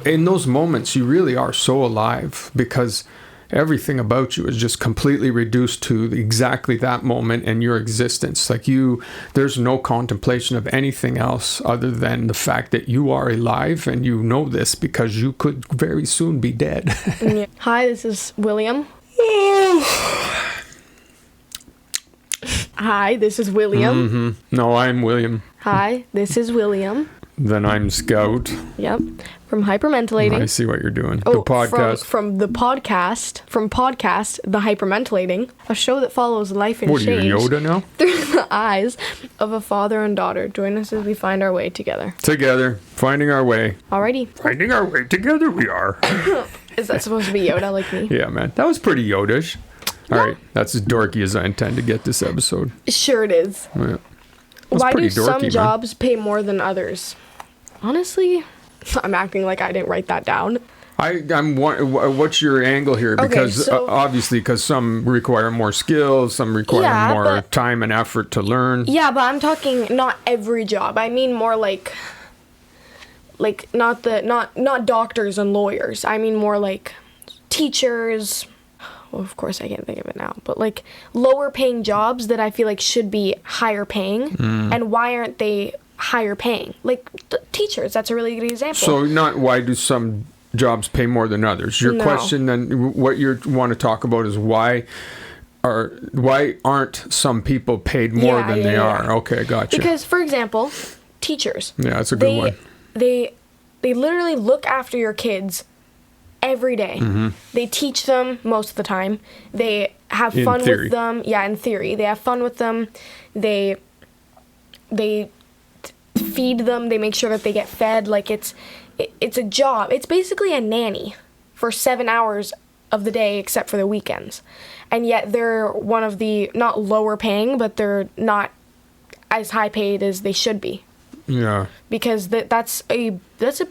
in those moments, you really are so alive because everything about you is just completely reduced to exactly that moment and your existence. Like there's no contemplation of anything else other than the fact that you are alive, and you know this because you could very soon be dead. Yeah. Hi, this is William. Hi, this is William. Mm-hmm. No, I'm William. Hi, this is William. Then I'm Scout. Yep. From Hypermentilating. I see what you're doing. Oh, the podcast. From the podcast. From podcast, The Hypermentilating. A show that follows life and What are you, change Yoda now? through the eyes of a father and daughter. Join us as we find our way together. Together. Finding our way. Alrighty. Finding our way together we are. Is that supposed to be Yoda like me? Yeah, man. That was pretty Yodish. All right. That's as dorky as I intend to get this episode. Sure it is. Yeah. Why do dorky, some man. jobs pay more than others? Honestly, I'm acting like I didn't write that down. What's your angle here? Because obviously, because some require more skills, some require more time and effort to learn. Yeah, but I'm talking not every job. I mean more like not doctors and lawyers. I mean more like teachers. Well, of course I can't think of it now, but like lower paying jobs that I feel like should be higher paying. And why aren't they higher paying? Like teachers, that's a really good example. So not why do some jobs pay more than others? Your question then, what you want to talk about is why aren't some people paid more than they are? Okay, gotcha. Because, for example, teachers. Yeah, that's a good one. They literally look after your kids every day. They teach them most of the time. They have fun with them. Yeah, in theory. They have fun with them. They feed them. They make sure that they get fed. Like it's a job. It's basically a nanny for 7 hours of the day except for the weekends. And yet they're one of the, not lower paying, but they're not as high paid as they should be. Yeah. Because that's a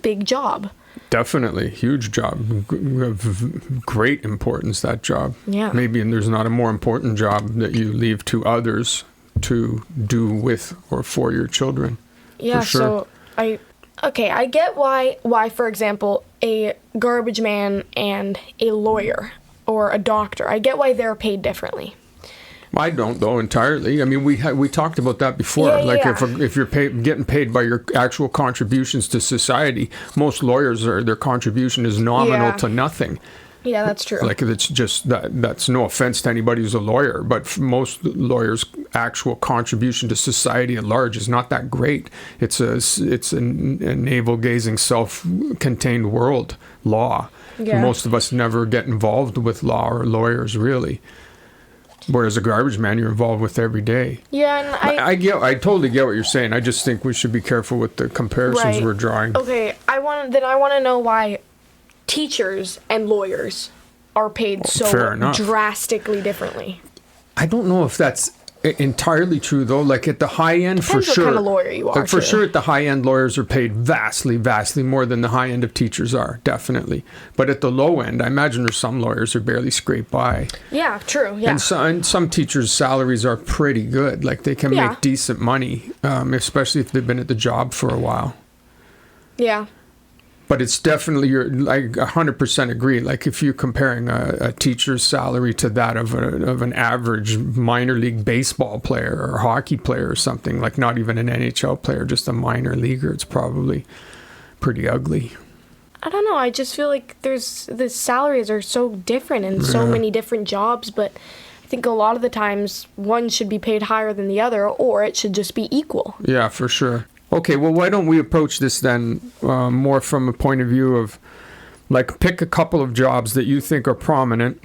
big job. Definitely. Huge job. Of great importance, that job. Yeah. Maybe there's not a more important job that you leave to others to do with or for your children. Yeah, sure. So I get why, for example, a garbage man and a lawyer or a doctor, I get why they're paid differently. I don't, though, entirely. I mean, we talked about that before. If you're getting paid by your actual contributions to society, most lawyers, their contribution is nominal to nothing. Yeah, that's true. Like, it's just that's no offense to anybody who's a lawyer, but most lawyers' actual contribution to society at large is not that great. It's a navel-gazing, self-contained world, law. Yeah. Most of us never get involved with law or lawyers, really. Whereas a garbage man, you're involved with every day. Yeah, and I totally get what you're saying. I just think we should be careful with the comparisons we're drawing. Okay, I want to know why teachers and lawyers are paid so drastically differently. I don't know if that's entirely true, though. Like at the high end, depends for sure. What kind of lawyer you are. For sure, at the high end, lawyers are paid vastly, vastly more than the high end of teachers are. Definitely. But at the low end, I imagine there's some lawyers who barely scrape by. Yeah, true. Yeah. And some teachers' salaries are pretty good. Like they can make decent money, especially if they've been at the job for a while. Yeah. But it's definitely, I 100% agree. Like if you're comparing a teacher's salary to that of an average minor league baseball player or hockey player or something, like not even an NHL player, just a minor leaguer, it's probably pretty ugly. I don't know. I just feel like the salaries are so different in so many different jobs, but I think a lot of the times one should be paid higher than the other, or it should just be equal. Yeah, for sure. Okay, well, why don't we approach this then more from a point of view of, like, pick a couple of jobs that you think are prominent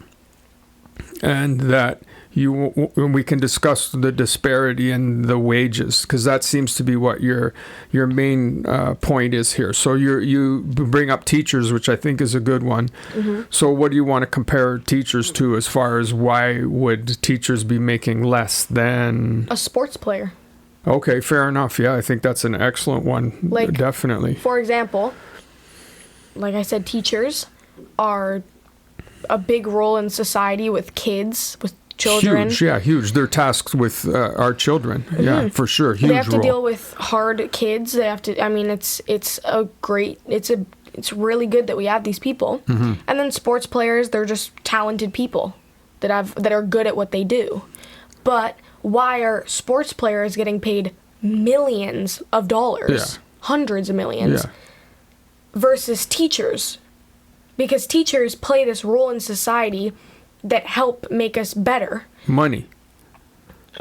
and that we can discuss the disparity in the wages, because that seems to be what your main point is here. So you bring up teachers, which I think is a good one. Mm-hmm. So what do you want to compare teachers to as far as why would teachers be making less than a sports player? Okay, fair enough. Yeah, I think that's an excellent one. Like, definitely. For example, like I said, teachers are a big role in society with kids, with children. Huge. They're tasked with our children. Mm-hmm. Yeah, for sure. Huge role. They have to deal with hard kids. They have to, I mean, it's a It's really good that we have these people. And then sports players, they're just talented people that are good at what they do. But why are sports players getting paid millions of dollars, hundreds of millions, versus teachers? Because teachers play this role in society that help make us better. Money.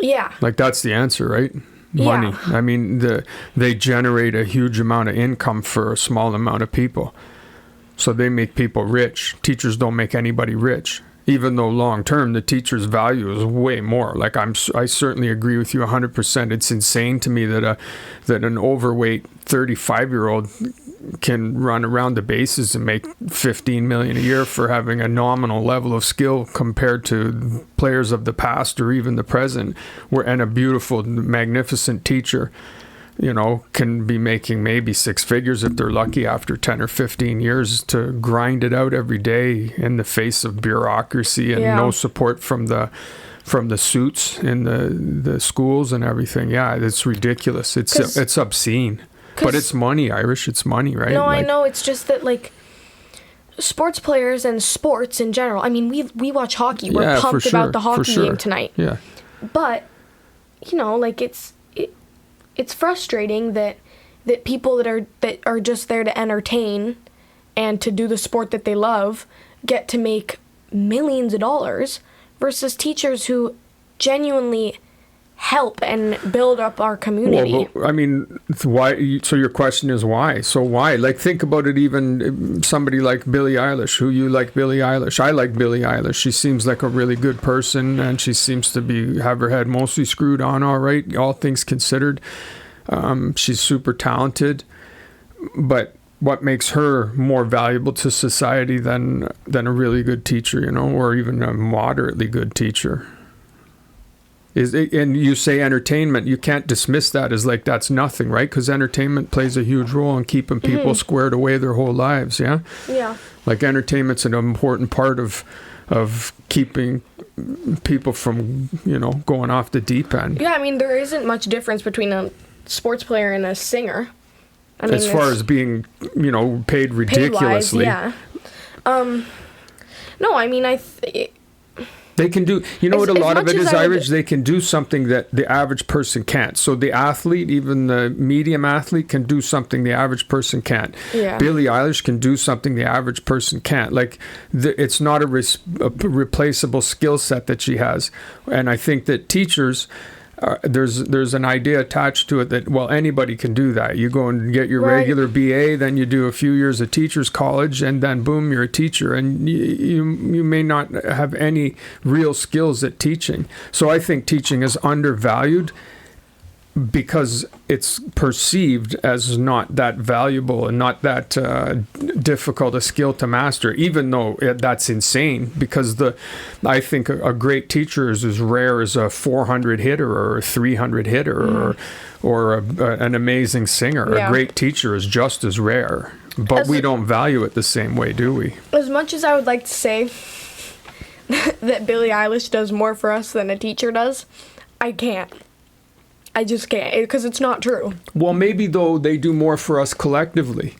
Yeah. Like, that's the answer, right? Money. Yeah. I mean, they generate a huge amount of income for a small amount of people. So they make people rich. Teachers don't make anybody rich. Even though long term, the teacher's value is way more. Like, I certainly agree with you 100%. It's insane to me that an overweight 35-year-old can run around the bases and make $15 million a year for having a nominal level of skill compared to players of the past or even the present. And a beautiful, magnificent teacher, can be making maybe six figures if they're lucky after 10 or 15 years to grind it out every day in the face of bureaucracy and no support from the suits in the schools and everything. Yeah, it's ridiculous. It's obscene. But it's money, Irish. It's money, right? No, I know. It's just that, like, sports players and sports in general. I mean, we watch hockey. We're pumped about the hockey game tonight. Yeah. But, like, it's frustrating that people that are just there to entertain and to do the sport that they love get to make millions of dollars versus teachers who genuinely help and build up our community. Well, I mean, why? So your question is why? So why? Like, think about it. Even somebody like Billie Eilish, who you like Billie Eilish. I like Billie Eilish. She seems like a really good person, and she seems to have her head mostly screwed on all right, all things considered. She's super talented, but what makes her more valuable to society than a really good teacher, or even a moderately good teacher? And you say entertainment, you can't dismiss that as like that's nothing, right? Because entertainment plays a huge role in keeping people squared away their whole lives, yeah? Yeah. Like, entertainment's an important part of keeping people from, going off the deep end. Yeah, I mean, there isn't much difference between a sports player and a singer. I mean, as far as being, paid ridiculously. Paid-wise, yeah. No, I mean, they can do, what a lot of it is, Irish, they can do something that the average person can't. So the athlete, even the medium athlete, can do something the average person can't. Yeah. Billie Eilish can do something the average person can't. Like, it's not a replaceable skill set that she has. And I think that teachers... there's an idea attached to it that, well, anybody can do that. You go and get your regular BA, then you do a few years of teacher's college, and then boom, you're a teacher. And you may not have any real skills at teaching. So I think teaching is undervalued because it's perceived as not that valuable and not that difficult a skill to master, even though that's insane, because I think a great teacher is as rare as a 400 hitter or a 300 hitter or an amazing singer. Yeah. A great teacher is just as rare, but we don't value it the same way, do we? As much as I would like to say that Billie Eilish does more for us than a teacher does, I can't. I just can't, because it's not true. Well, maybe, though, they do more for us collectively.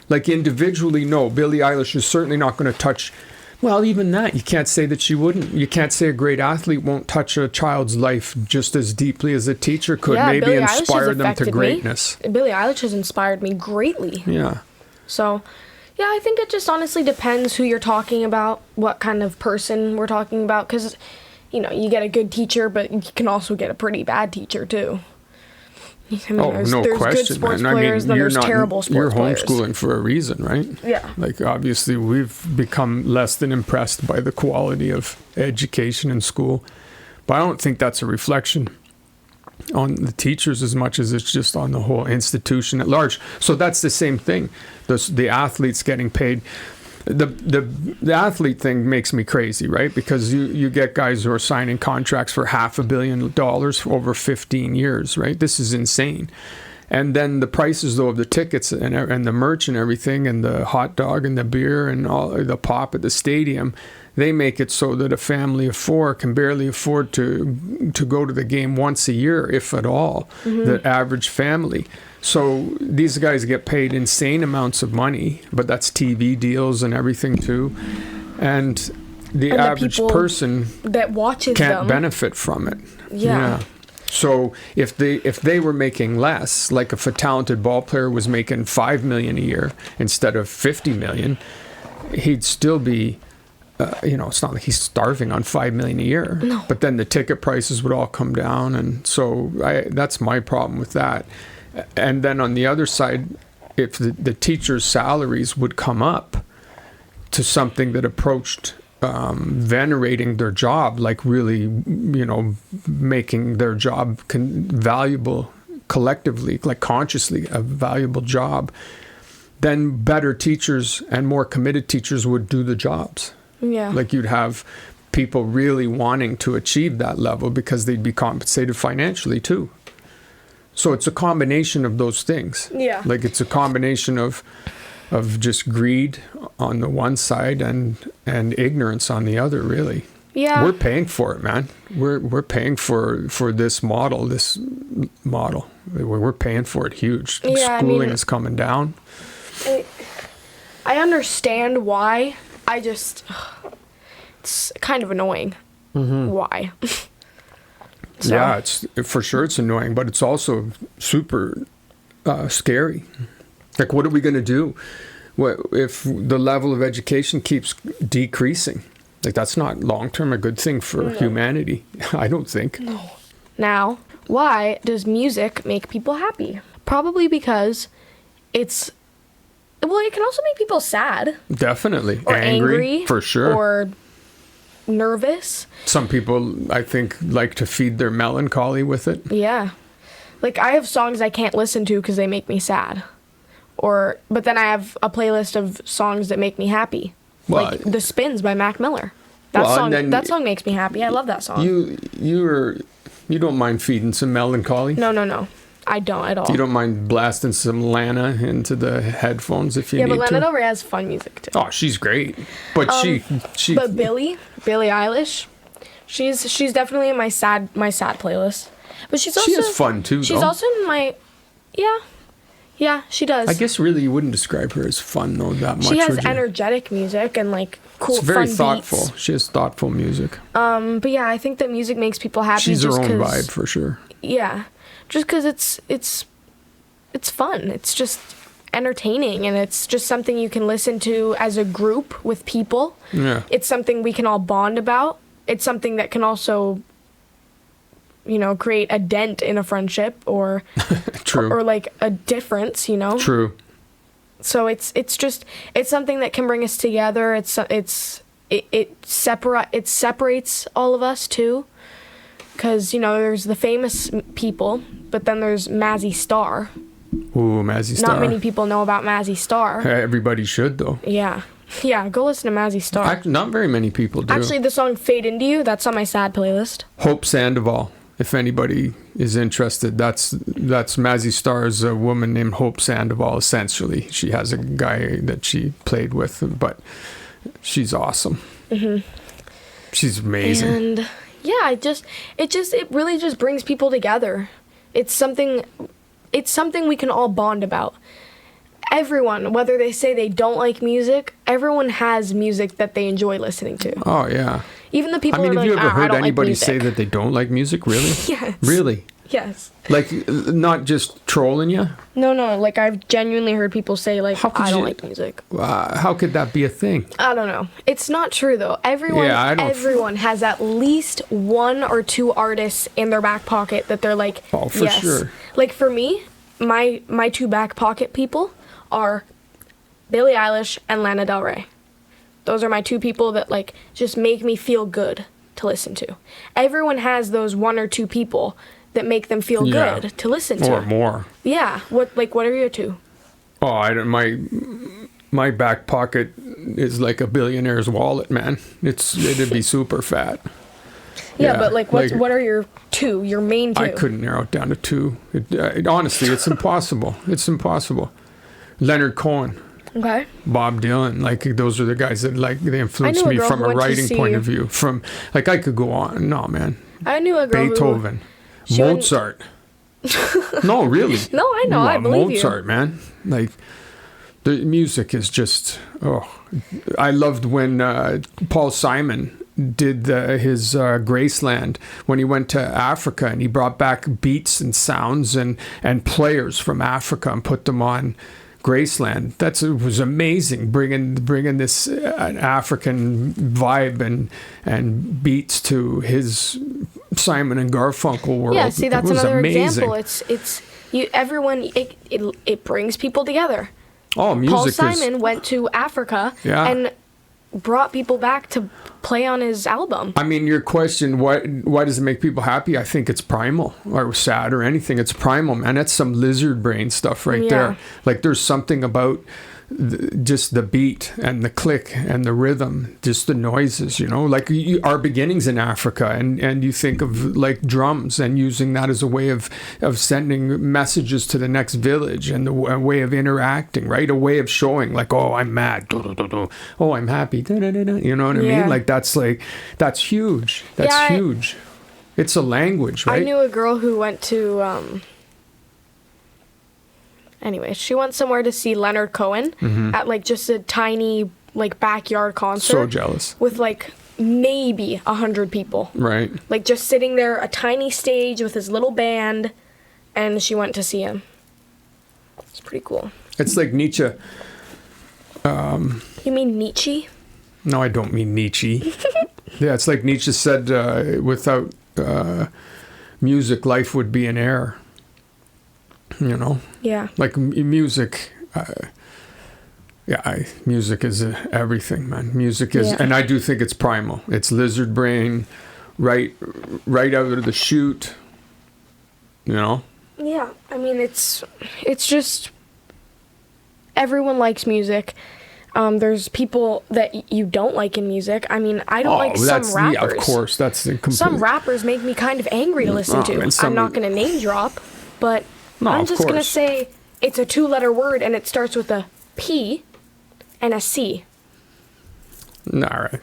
Like, individually, no. Billie Eilish is certainly not going to touch... Well, even that, you can't say that she wouldn't. You can't say a great athlete won't touch a child's life just as deeply as a teacher could. Yeah, maybe inspire them to greatness. Billie Eilish has inspired me greatly. Yeah. So, yeah, I think it just honestly depends who you're talking about, what kind of person we're talking about, because... you get a good teacher, but you can also get a pretty bad teacher, too. I mean, there's question, good sports players, then there's terrible sports players. You're homeschooling for a reason, right? Yeah. Like, obviously, we've become less than impressed by the quality of education in school. But I don't think that's a reflection on the teachers as much as it's just on the whole institution at large. So that's the same thing. The athletes getting paid... The athlete thing makes me crazy, right? Because you get guys who are signing contracts for $500 million over 15 years, right? This is insane. And then the prices, though, of the tickets and the merch and everything, and the hot dog and the beer and all the pop at the stadium, they make it so that a family of 4 can barely afford to go to the game once a year, if at all, the average family. So these guys get paid insane amounts of money, but that's TV deals and everything too. And the average person that watches can't benefit from it. Yeah. So if they were making less, like if a talented ball player was making $5 million a year instead of $50 million, he'd still be, it's not like he's starving on $5 million a year. No. But then the ticket prices would all come down, and so that's my problem with that. And then on the other side, if the teachers' salaries would come up to something that approached venerating their job, like really, making their job valuable collectively, like consciously a valuable job, then better teachers and more committed teachers would do the jobs. Yeah. Like you'd have people really wanting to achieve that level because they'd be compensated financially too. So it's a combination of those things. Yeah. Like it's a combination of just greed on the one side and ignorance on the other, really. Yeah. We're paying for it, man. We're paying for this model. We're paying for it huge. Yeah, Schooling is coming down. I understand why. It's kind of annoying. Why? So. Yeah, it's for sure it's annoying, but it's also super scary. Like, what are we going to do? What if the level of education keeps decreasing? Like, that's not long-term a good thing for humanity, I don't think. No. Now, why does music make people happy? Probably because it can also make people sad. Definitely. Or angry. For sure. Or nervous. Some people, I think, like to feed their melancholy with it. Yeah. Like, I have songs I can't listen to because they make me sad. But then I have a playlist of songs that make me happy. Well, like The Spins by Mac Miller. That song makes me happy. I love that song. You don't mind feeding some melancholy? No. I don't at all. You don't mind blasting some Lana into the headphones if you need to? Yeah, but Lana Del Rey has fun music too. Oh, she's great. But she But Billie Eilish, she's definitely in my sad playlist. But she has fun too. She's also in my Yeah, she does. I guess really you wouldn't describe her as fun though that much. She has energetic music and like cool, it's very fun thoughtful. beats. She has thoughtful music. But yeah, I think that music makes people happy. She's her just own vibe for sure. Yeah, just because it's fun. It's just entertaining, and it's just something you can listen to as a group with people. Yeah, it's something we can all bond about. It's something that can also, create a dent in a friendship or true, or like a difference. True. So it's something that can bring us together. It separates all of us too, because there's the famous people, but then there's Mazzy Star. Ooh, Mazzy Star. Not many people know about Mazzy Star. Everybody should though. Yeah, go listen to Mazzy Star. Not very many people do. Actually, the song "Fade Into You" that's on my sad playlist. Hope Sandoval. If anybody is interested, that's Mazzy Star's a woman named Hope Sandoval, essentially. She has a guy that she played with, but she's awesome. Mm-hmm. She's amazing. And yeah, it really just brings people together. It's something we can all bond about. Everyone, whether they say they don't like music, everyone has music that they enjoy listening to. Oh, yeah. Even the people have are you like, ever heard I don't anybody like say that they don't like music? Really? Yes. Really? Yes. Like, not just trolling you? No. Like, I've genuinely heard people say, like, I don't like music. How could that be a thing? I don't know. It's not true, though. Everyone has at least one or two artists in their back pocket that they're like, oh, for yes. Sure. Like, for me, my two back pocket people are Billie Eilish and Lana Del Rey. Those are my two people that, like, just make me feel good to listen to. Everyone has those one or two people that make them feel good to listen to. Or more. Yeah. What are your two? Oh, I don't. My back pocket is like a billionaire's wallet, man. It'd be super fat. Yeah, but what are your two? Your main two? I couldn't narrow it down to two. Honestly, it's impossible. It's impossible. Leonard Cohen. Okay. Bob Dylan, like those are the guys that like they influenced I knew a me girl from who a went to writing see- point of view. From like I could go on. No, man. I knew a girl Beethoven, she went- Mozart. No, really. No, I know. I believe you. Mozart, man. Like the music is just. Oh, I loved when Paul Simon did his Graceland when he went to Africa and he brought back beats and sounds and players from Africa and put them on Graceland. It was amazing, bringing this African vibe and beats to his Simon and Garfunkel world. Yeah, see, that's It was another amazing. example. It's you. Everyone. It brings people together. Oh, music Paul is. Simon went to Africa Yeah. and brought people back to play on his album. I mean, your question, why does it make people happy? I think it's primal or sad or anything. It's primal, man. That's some lizard brain stuff right Yeah. there. Like there's something about just the beat and the click and the rhythm, just the noises, like our beginnings in Africa. And you think of like drums and using that as a way of sending messages to the next village and a way of interacting, right? A way of showing like, oh, I'm mad. Oh, I'm happy. You know what I Yeah. mean? Like that's huge. That's Yeah, huge. It's a language, right? I knew a girl who went to. Anyway, she went somewhere to see Leonard Cohen at like just a tiny like backyard concert. So jealous. With like maybe 100 people. Right. Like just sitting there, a tiny stage with his little band, and she went to see him. It's pretty cool. It's like Nietzsche. You mean Nietzsche? No, I don't mean Nietzsche. Yeah, it's like Nietzsche said, without music, life would be an error. Yeah. Like music. Music is everything, man. Music is, Yeah. and I do think it's primal. It's lizard brain, right out of the chute. Yeah, I mean it's just everyone likes music. There's people that you don't like in music. I mean, I don't like some rappers. Yeah, of course, that's the complete. Some rappers make me kind of angry to listen to. and some- I'm not going to name drop, but No, I'm of just going to course. say it's a 2-letter word and it starts with a P and a C. All right.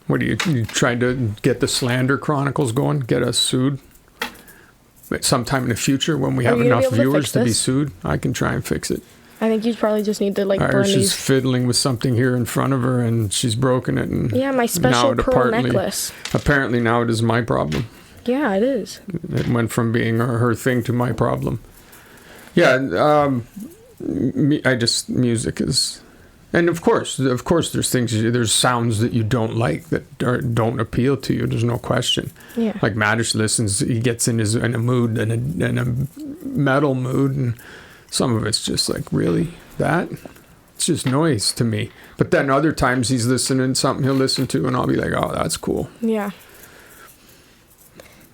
What are you trying to get the slander chronicles going? Get us sued? Sometime in the future when we have you gonna be enough able to viewers fix to be this? sued, I can try and fix it. I think you probably just need to like burn She's these. fiddling with something here in front of her and she's broken it. And Yeah, my special now it pearl necklace. Apparently now it is my problem. Yeah, it is. It went from being her thing to my problem. Yeah, music is, and of course, there's there's sounds that you don't like that don't appeal to you. There's no question. Yeah. Like Madish listens, he gets in a mood in a metal mood, and some of it's just like really that. It's just noise to me. But then other times he's listening to something he'll listen to, and I'll be like, oh, that's cool. Yeah.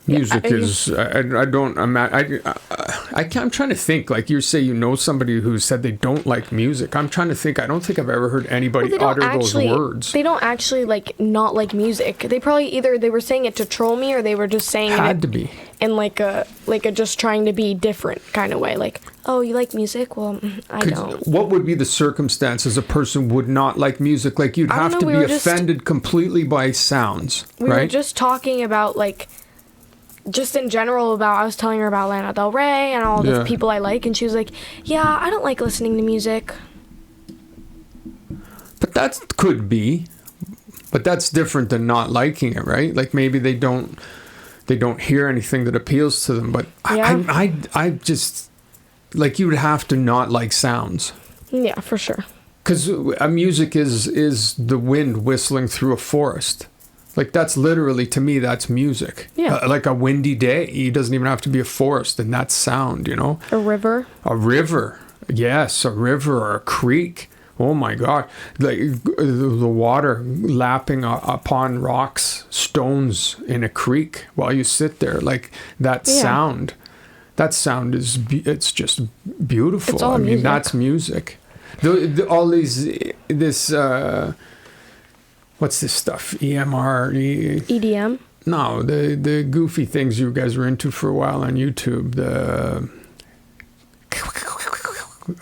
Music is. I don't. I'm trying to think. Like you say, somebody who said they don't like music. I'm trying to think. I don't think I've ever heard anybody utter those words. They don't actually like not like music. They probably either they were saying it to troll me or they were just saying Had it to be. in like a just trying to be different kind of way. Like, oh, you like music? Well, I don't. What would be the circumstances a person would not like music? Like you'd I don't have know, to we be were just- offended completely by sounds, We right? were just talking about like. Just in general I was telling her about Lana Del Rey and all the Yeah. people I like, and she was like, yeah, I don't like listening to music. But that could be. But that's different than not liking it, right? Like maybe they don't hear anything that appeals to them. But Yeah. I just like you would have to not like sounds. Yeah, for sure. Because music is the wind whistling through a forest. Like that's literally, to me, that's music. Yeah. Like a windy day. It doesn't even have to be a forest, and that's sound, A river. A river. Yes, a river or a creek. Oh my God. Like the water lapping upon rocks, stones in a creek while you sit there. Like that Yeah. sound. That sound is, it's just beautiful. It's all music. That's music. What's this stuff? EMR? EDM. No, the goofy things you guys were into for a while on YouTube.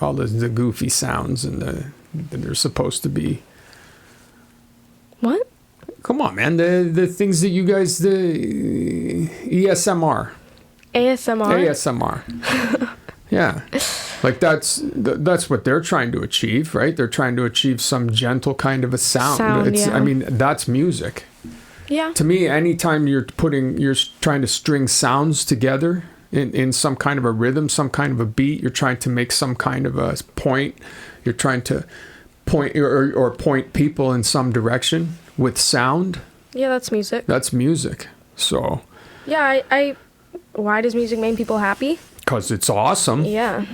all the goofy sounds and that they're supposed to be. What? Come on, man. The things that you guys, the ASMR. Yeah. Like that's what they're trying to achieve, right? They're trying to achieve some gentle kind of a sound. Yeah. I mean, that's music. Yeah. To me, anytime you're trying to string sounds together in some kind of a rhythm, some kind of a beat, you're trying to make some kind of a point. You're trying to point or point people in some direction with sound. Yeah, that's music. That's music. So. Yeah, why does music make people happy? Because it's awesome. Yeah.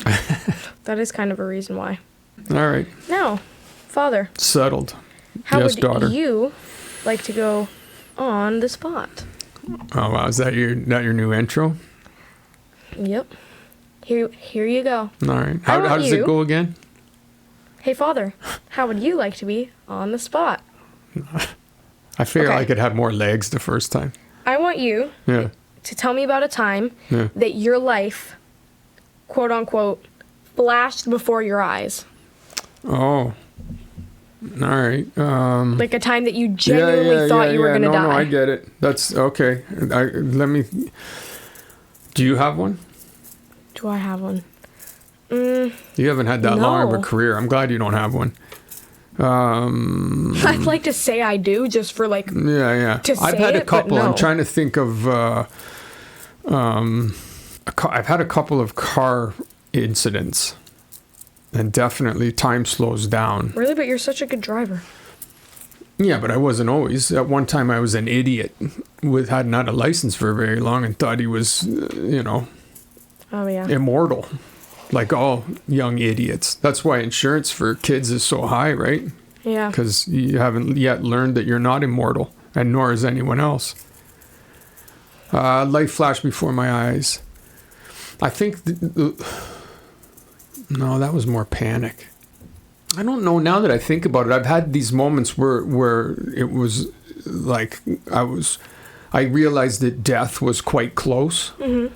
That is kind of a reason why. All right. Now, Father. Settled. How Yes, would daughter. you like to go on the spot? Oh, wow. Is that your new intro? Yep. Here you go. All right. How does it go again? Hey, Father, how would you like to be on the spot? I figure Okay. I could have more legs the first time. I want you Yeah. to tell me about a time Yeah. that your life, quote unquote, flashed before your eyes. Oh. All right. Like a time that you genuinely thought you were going to die. No, I get it. That's okay. Do you have one? Do I have one? You haven't had that long of a No. career. I'm glad you don't have one. I'd like to say I do, just for like. Yeah. To I've say had a it, but couple. no. I'm trying to think of. I've had a couple of car incidents, and definitely time slows down. Really, but you're such a good driver. Yeah, but I wasn't always. At one time, I was an idiot hadn't had a license for very long and thought he was, Oh yeah. immortal, like all young idiots. That's why insurance for kids is so high, right? Yeah. Because you haven't yet learned that you're not immortal, and nor is anyone else. Life flashed before my eyes. I think, no, that was more panic. I don't know. Now that I think about it, I've had these moments where it was like I realized that death was quite close. Mm-hmm.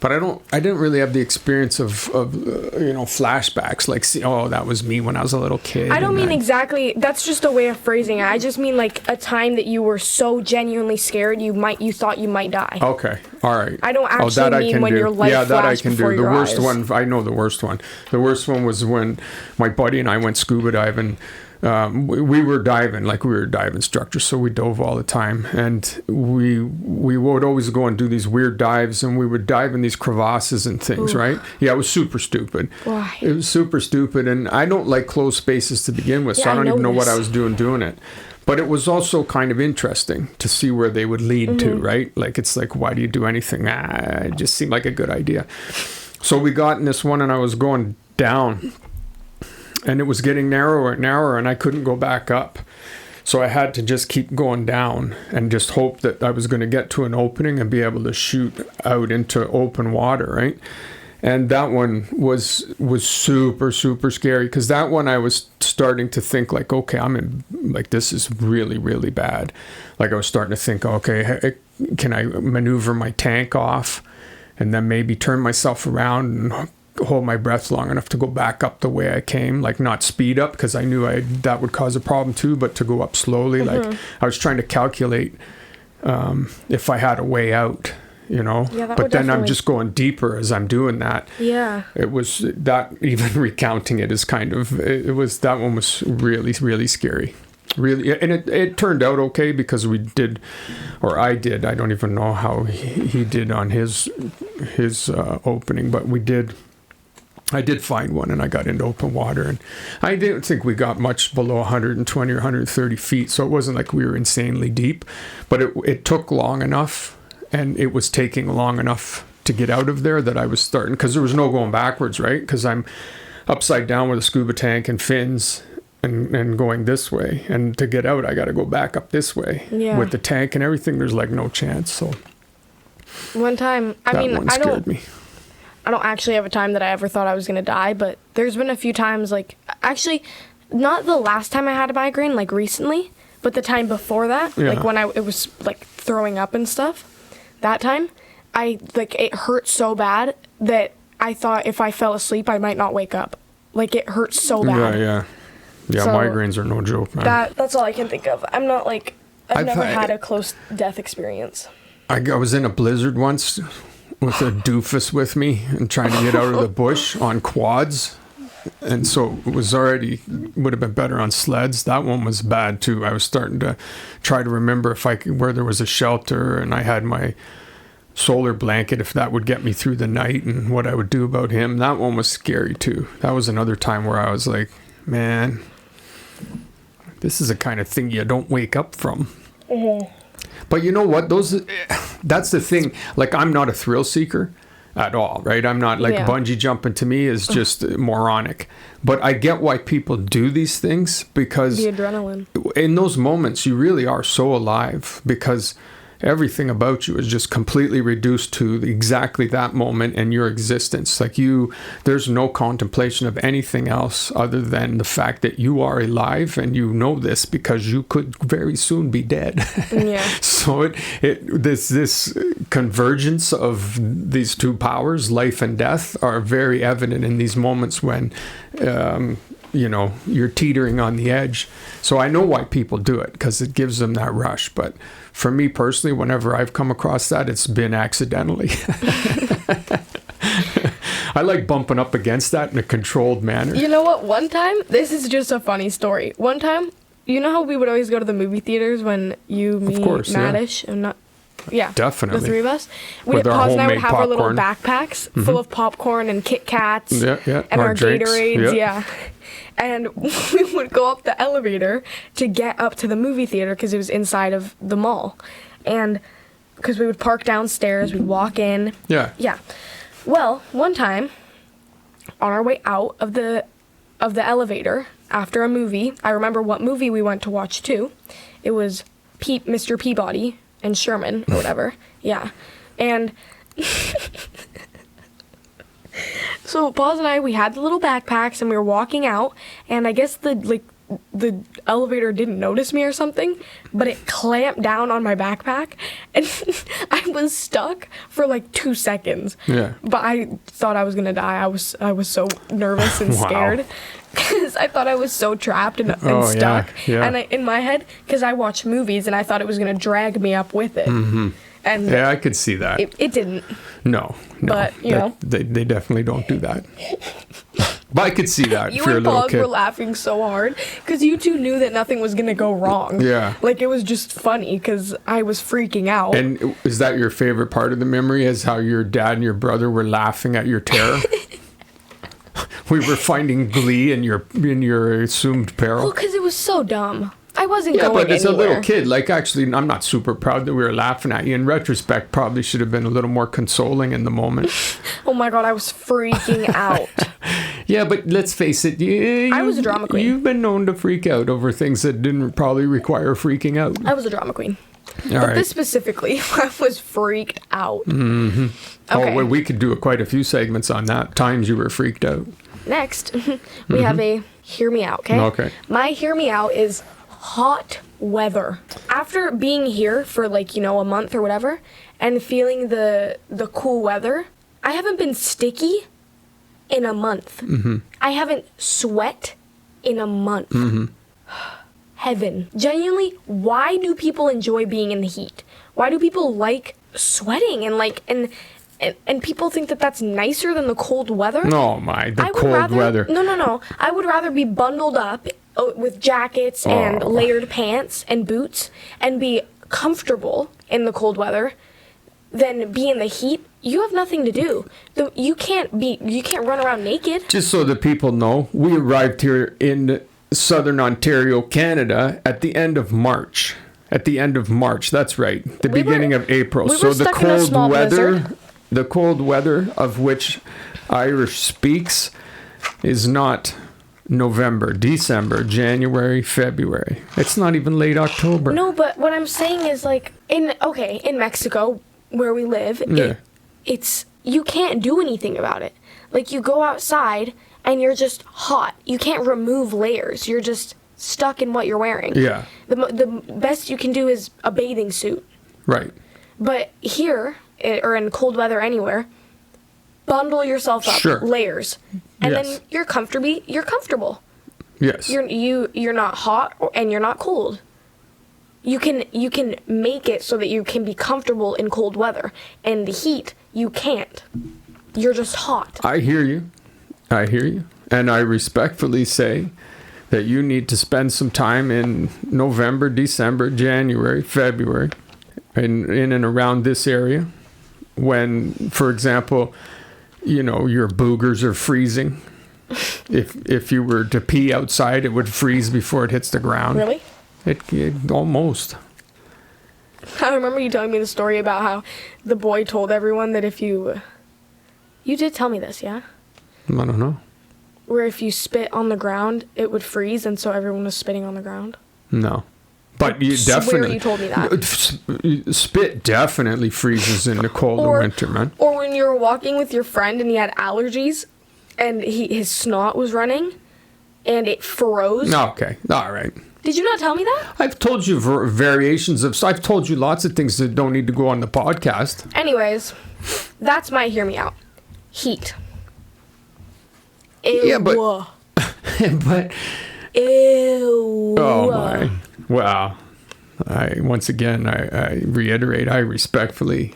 But I didn't really have the experience of flashbacks, like, that was me when I was a little kid. I don't mean exactly. That's just a way of phrasing it. I just mean like a time that you were so genuinely scared you thought you might die. Okay, all right. I don't actually mean when your life flashed before your eyes. The worst one, I know the worst one. The worst one was when my buddy and I went scuba diving. We were diving, like we were dive instructors, so we dove all the time, and we would always go and do these weird dives, and we would dive in these crevasses and things. Ooh. Right? Yeah, it was super stupid. Why? It was super stupid, and I don't like closed spaces to begin with, so I don't even know what I was doing it. But it was also kind of interesting to see where they would lead to, right? Like, it's like, why do you do anything? It just seemed like a good idea. So we got in this one, and I was going down. And it was getting narrower and narrower, and I couldn't go back up. So I had to just keep going down and just hope that I was going to get to an opening and be able to shoot out into open water, right? And that one was super, super scary, because that one I was starting to think like, okay, I'm in, like, this is really, really bad. Like, I was starting to think, okay, can I maneuver my tank off and then maybe turn myself around and hold my breath long enough to go back up the way I came, like not speed up, because I knew that would cause a problem too, but to go up slowly. Mm-hmm. Like, I was trying to calculate if I had a way out, Yeah, but then I'm just going deeper as I'm doing that. Yeah. It was that, even recounting it is kind of, that one was really, really scary. Really, and it turned out okay, because I did, I don't even know how he did on his opening, but I did find one, and I got into open water, and I didn't think we got much below 120 or 130 feet, so it wasn't like we were insanely deep, but it took long enough, and it was taking long enough to get out of there that I was starting, because there was no going backwards, right? Because I'm upside down with a scuba tank and fins, and going this way, and to get out I got to go back up this way. Yeah. With the tank and everything, there's like no chance. So one time, I scared me. I don't actually have a time that I ever thought I was going to die, but there's been a few times, like, actually, not the last time I had a migraine, like, recently, but the time before that, like, when it was, like, throwing up and stuff, that time, it hurt so bad that I thought if I fell asleep, I might not wake up. Like, it hurts so bad. Yeah, So, migraines are no joke, man. That's all I can think of. I'm not like, I've never had a close death experience. I was in a blizzard once with a doofus with me and trying to get out of the bush on quads. And so it was would have been better on sleds. That one was bad too. I was starting to try to remember where there was a shelter, and I had my solar blanket, if that would get me through the night, and what I would do about him. That one was scary too. That was another time where I was like, man, this is the kind of thing you don't wake up from. Mm-hmm. But you know what? That's the thing. Like, I'm not a thrill seeker at all, right? I'm not like bungee jumping to me is just moronic. But I get why people do these things, because the adrenaline. In those moments, you really are so alive, because everything about you is just completely reduced to exactly that moment and your existence. Like, there's no contemplation of anything else other than the fact that you are alive, and you know this because you could very soon be dead. Yeah. So this convergence of these two powers, life and death, are very evident in these moments when you're teetering on the edge. So I know why people do it, because it gives them that rush. But for me personally, whenever I've come across that, it's been accidentally. I like bumping up against that in a controlled manner. You know what? One time, this is just a funny story. One time, you know how we would always go to the movie theaters when you, me, Madish, and not... Yeah, definitely. The three of us. With our Paz and I would homemade have our little popcorn. backpacks full of popcorn and Kit Kats and our drinks. Gatorades. Yeah. And we would go up the elevator to get up to the movie theater because it was inside of the mall. And because we would park downstairs, we'd walk in. Yeah. Yeah. Well, one time, on our way out of the elevator after a movie, I remember what movie we went to watch too. It was Mr. Peabody and Sherman or whatever. Yeah. And so Paul and I, we had the little backpacks and we were walking out, and I guess the elevator didn't notice me or something, but it clamped down on my backpack and I was stuck for like 2 seconds. Yeah. But I thought I was going to die. I was so nervous and scared. Because I thought I was so trapped and stuck. Yeah. And in my head, because I watch movies and I thought it was going to drag me up with it. Mm-hmm. And yeah, I could see that. It didn't. No. But, you know. They definitely don't do that. But I could see that You if you're a and little Paul kid. were laughing so hard because you two knew that nothing was going to go wrong. Yeah. Like, it was just funny because I was freaking out. And is that your favorite part of the memory, is how your dad and your brother were laughing at your terror? We were finding glee in your assumed peril. Well, because it was so dumb. I wasn't going but as anywhere. a little kid, like, actually, I'm not super proud that we were laughing at you. In retrospect, probably should have been a little more consoling in the moment. Oh my God, I was freaking out. Yeah, but let's face it. I was a drama queen. You've been known to freak out over things that didn't probably require freaking out. I was a drama queen. All But right. this specifically, I was freaked out. Mm-hmm. Okay. Oh, well, we could do quite a few segments on that. Times you were freaked out. Next, we have a hear me out, okay? Okay. My hear me out is hot weather. After being here for like, a month or whatever, and feeling the cool weather, I haven't been sticky in a month. Mm-hmm. I haven't sweat in a month. Mm-hmm. Heaven. Genuinely, why do people enjoy being in the heat? Why do people like sweating and people think that that's nicer than the cold weather? Oh my, the cold weather. No. I would rather be bundled up with jackets and layered pants and boots and be comfortable in the cold weather than be in the heat. You have nothing to do. You can't run around naked. Just so the people know, we arrived here in Southern Ontario, Canada at the end of March. That's right. The beginning of April. We So were the stuck in a cold small weather, blizzard. the cold weather of which Irish speaks is not November, December, January, February. It's not even late October. No, but what I'm saying is like in Mexico where we live, Yeah. it's you can't do anything about it. Like you go outside and you're just hot. You can't remove layers. You're just stuck in what you're wearing. Yeah. The best you can do is a bathing suit. Right. But here or in cold weather anywhere, bundle yourself up. Sure. Layers. And Yes. then you're comfortable. Yes. You're not hot and you're not cold. You can make it so that you can be comfortable in cold weather. And the heat, you can't. You're just hot. I hear you. And I respectfully say that you need to spend some time in November, December, January, February, in and around this area when, for example, your boogers are freezing. If you were to pee outside, it would freeze before it hits the ground. Really? It almost. I remember you telling me the story about how the boy told everyone that if you did tell me this, yeah? I don't know. Where if you spit on the ground, it would freeze, and so everyone was spitting on the ground. No. But you swear definitely... you told me that. Spit definitely freezes in the cold of winter, man. Or when you were walking with your friend and he had allergies, and his snot was running, and it froze. Okay. All right. Did you not tell me that? I've told you variations of... I've told you lots of things that don't need to go on the podcast. Anyways, that's my hear me out. Heat. Ew. Yeah, but... but... Ew. Oh, my. Wow. Once again, I reiterate, I respectfully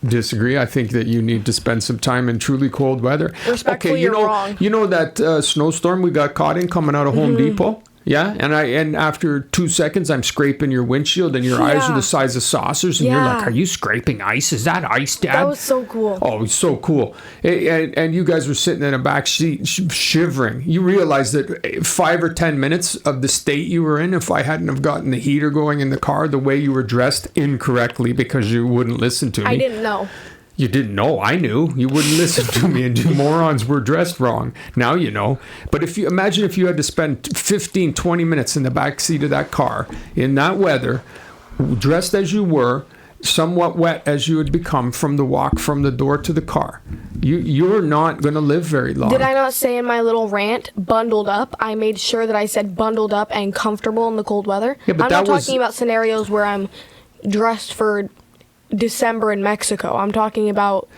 disagree. I think that you need to spend some time in truly cold weather. Respectfully, you're wrong. You know that snowstorm we got caught in coming out of Home Depot? Yeah, and after 2 seconds, I'm scraping your windshield, and your eyes are the size of saucers, and you're like, "Are you scraping ice? Is that ice, Dad?" That was so cool. Oh, it was so cool. And you guys were sitting in a back seat shivering. You realize that 5 or 10 minutes of the state you were in, if I hadn't have gotten the heater going in the car, the way you were dressed incorrectly because you wouldn't listen to me. I didn't know. You didn't know. I knew. You wouldn't listen to me, and you morons were dressed wrong. Now you know. But imagine if you had to spend 15, 20 minutes in the back seat of that car in that weather, dressed as you were, somewhat wet as you had become from the walk from the door to the car. You're not going to live very long. Did I not say in my little rant, bundled up? I made sure that I said bundled up and comfortable in the cold weather. Yeah, but I'm not talking about scenarios where I'm dressed for December in Mexico. I'm talking about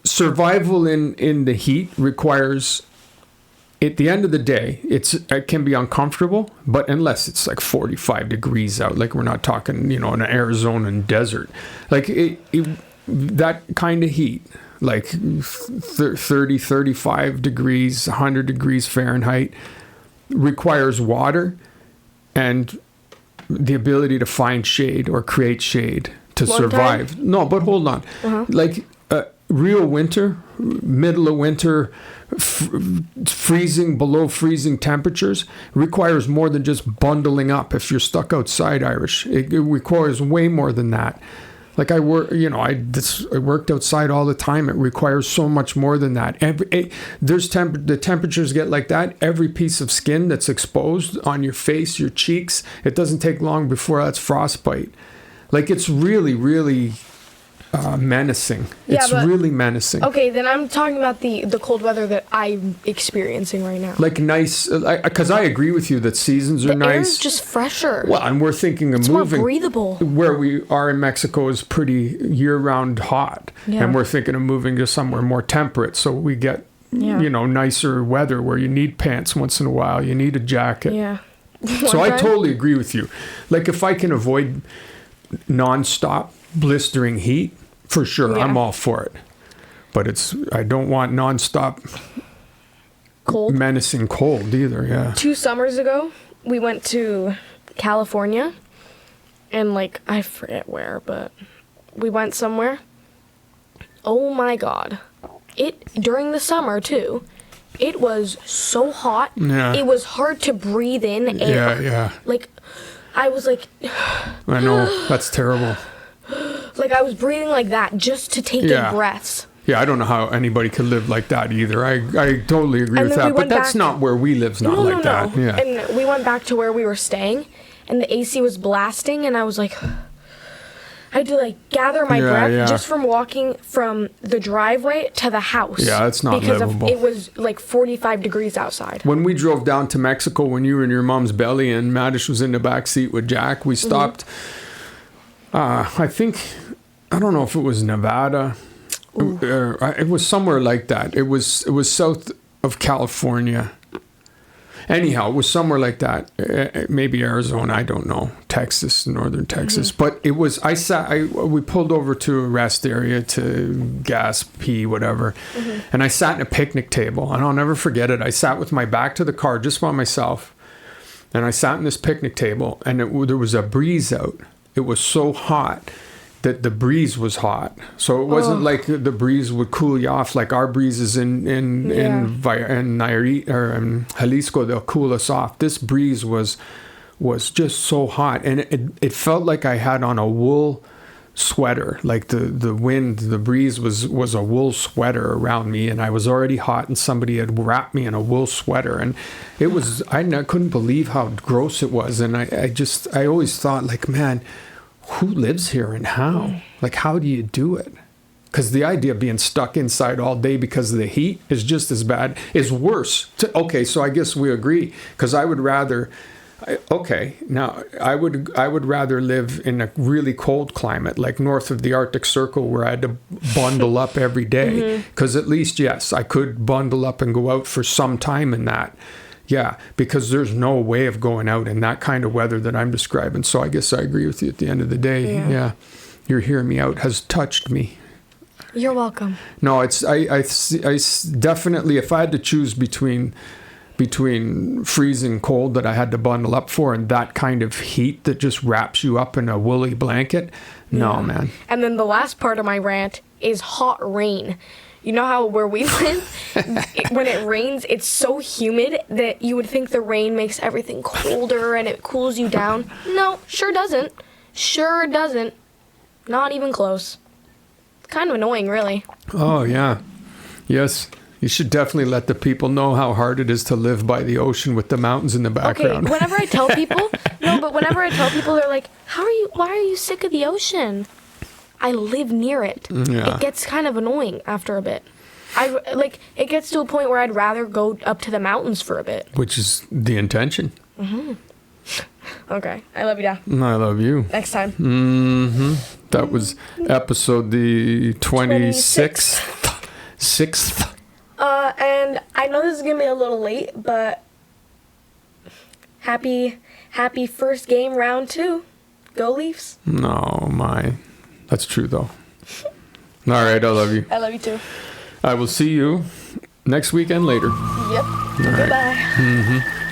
survival in the heat requires, at the end of the day, it can be uncomfortable, but unless it's like 45 degrees out, like we're not talking, in an Arizona desert, like that kind of heat, like 30, 35 degrees, 100 degrees Fahrenheit, requires water and the ability to find shade or create shade to survive. No, but hold on. Like real winter, middle of winter, freezing, below freezing temperatures requires more than just bundling up. If you're stuck outside, Irish, it requires way more than that. Like I worked outside all the time. It requires so much more than that. The temperatures get like that. Every piece of skin that's exposed on your face, your cheeks, it doesn't take long before that's frostbite. Like it's really, really menacing. It's really menacing. Okay, then I'm talking about the cold weather that I'm experiencing right now. Like nice, because I agree with you that seasons are nice. The air's just fresher. Well, and we're thinking of moving. It's more breathable. Where we are in Mexico is pretty year-round hot, and we're thinking of moving to somewhere more temperate, so we get nicer weather where you need pants once in a while, you need a jacket. Yeah. So I totally agree with you. Like if I can avoid non-stop blistering heat, for sure, I'm all for it. But I don't want non-stop cold, menacing cold either. Yeah. 2 summers ago, we went to California, and I forget where, but we went somewhere. Oh my God! During the summer too. It was so hot. Yeah. It was hard to breathe in air. Yeah. I was like... I know. That's terrible. I was breathing like that just to take in breaths. Yeah, I don't know how anybody could live like that either. I totally agree with that. But that's not where we live. It's not like that. Yeah. And we went back to where we were staying, and the AC was blasting, and I was like... I had to gather my breath just from walking from the driveway to the house. Yeah, it's not livable. Because it was 45 degrees outside. When we drove down to Mexico, when you were in your mom's belly and Madish was in the back seat with Jack, we stopped. I don't know if it was Nevada It was somewhere like that. It was south of California. Anyhow, it was somewhere like that. Maybe Arizona, I don't know. Texas, northern Texas. But it was, we pulled over to a rest area to gas, pee, whatever. And I sat in a picnic table. And I'll never forget it. I sat with my back to the car just by myself. And I sat in this picnic table. And there was a breeze out. It was so hot that the breeze was hot. So it wasn't like the breeze would cool you off like our breezes in Nayarit or Jalisco, they'll cool us off. This breeze was just so hot, and it felt like I had on a wool sweater. Like the wind, the breeze was a wool sweater around me, and I was already hot, and somebody had wrapped me in a wool sweater, and it was, I couldn't believe how gross it was. And I always thought, like, man, who lives here and how? Like, how do you do it? Because the idea of being stuck inside all day because of the heat is just as bad, is worse. Okay, so I guess we agree. Because I would rather, I would rather live in a really cold climate, like north of the Arctic Circle, where I had to bundle up every day. Because at least, yes, I could bundle up and go out for some time in that. Yeah, because there's no way of going out in that kind of weather that I'm describing. So I guess I agree with you at the end of the day. Yeah. You're hearing me out has touched me. You're welcome. No, it's I definitely, if I had to choose between freezing cold that I had to bundle up for and that kind of heat that just wraps you up in a woolly blanket, no, man. And then the last part of my rant is hot rain. You know how where we live, when it rains, it's so humid that you would think the rain makes everything colder and it cools you down. No, sure doesn't. Sure doesn't. Not even close. Kind of annoying, really. Oh, yeah. Yes. You should definitely let the people know how hard it is to live by the ocean with the mountains in the background. Okay, whenever I tell people, they're like, why are you sick of the ocean? I live near it. Yeah. It gets kind of annoying after a bit. It gets to a point where I'd rather go up to the mountains for a bit. Which is the intention. Okay. I love you, Dad. I love you. Next time. That was episode the 26th. 6th. And I know this is going to be a little late, but happy first game, round 2. Go Leafs. No, my. That's true, though. All right, I love you. I love you, too. I will see you next weekend later. Yep. All right. Goodbye.